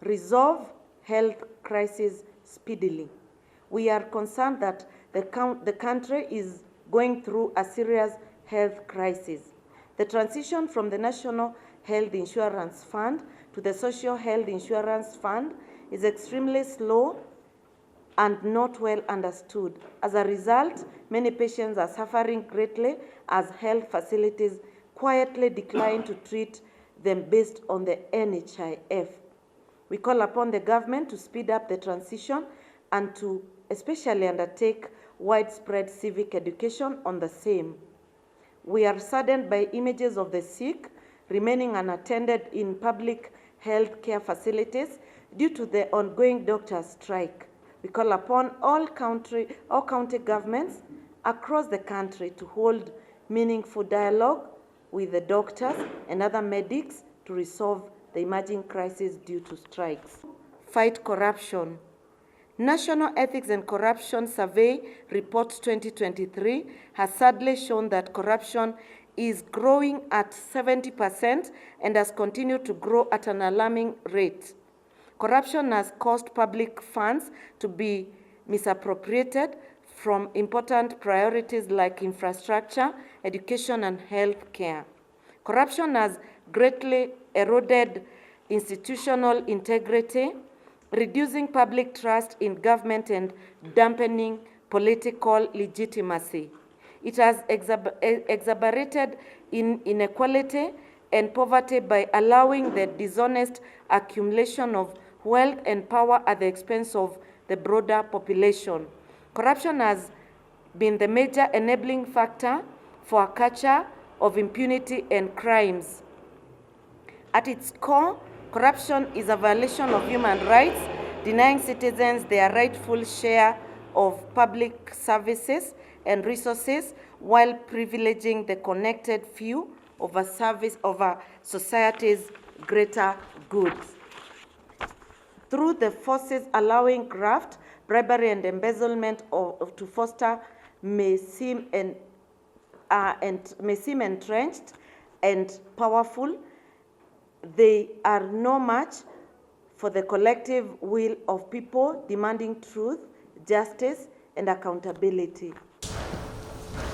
resolve health crisis speedily. We are concerned that the country is going through a serious health crisis. The transition from the National Health Insurance Fund to the Social Health Insurance Fund is extremely slow and not well understood. As a result, many patients are suffering greatly as health facilities quietly decline to treat them based on the SHIF. We call upon the government to speed up the transition and to especially undertake widespread civic education on the same. We are saddened by images of the sick remaining unattended in public health care facilities due to the ongoing doctor strike. We call upon all county governments across the country to hold meaningful dialogue with the doctors and other medics to resolve the emerging crisis due to strikes. Fight corruption. National Ethics and Corruption Survey Report 2023 has sadly shown that corruption is growing at 70% and has continued to grow at an alarming rate. Corruption has caused public funds to be misappropriated from important priorities like infrastructure, education, and health care. Corruption has greatly eroded institutional integrity, reducing public trust in government and dampening political legitimacy. It has exacerbated inequality and poverty by allowing the dishonest accumulation of wealth and power at the expense of the broader population. Corruption has been the major enabling factor for a culture of impunity and crimes. At its core, corruption is a violation of human rights, denying citizens their rightful share of public services and resources while privileging the connected few over society's greater goods. Through the forces allowing graft, bribery, and embezzlement to foster may seem entrenched and powerful, they are no match for the collective will of people demanding truth, justice, and accountability.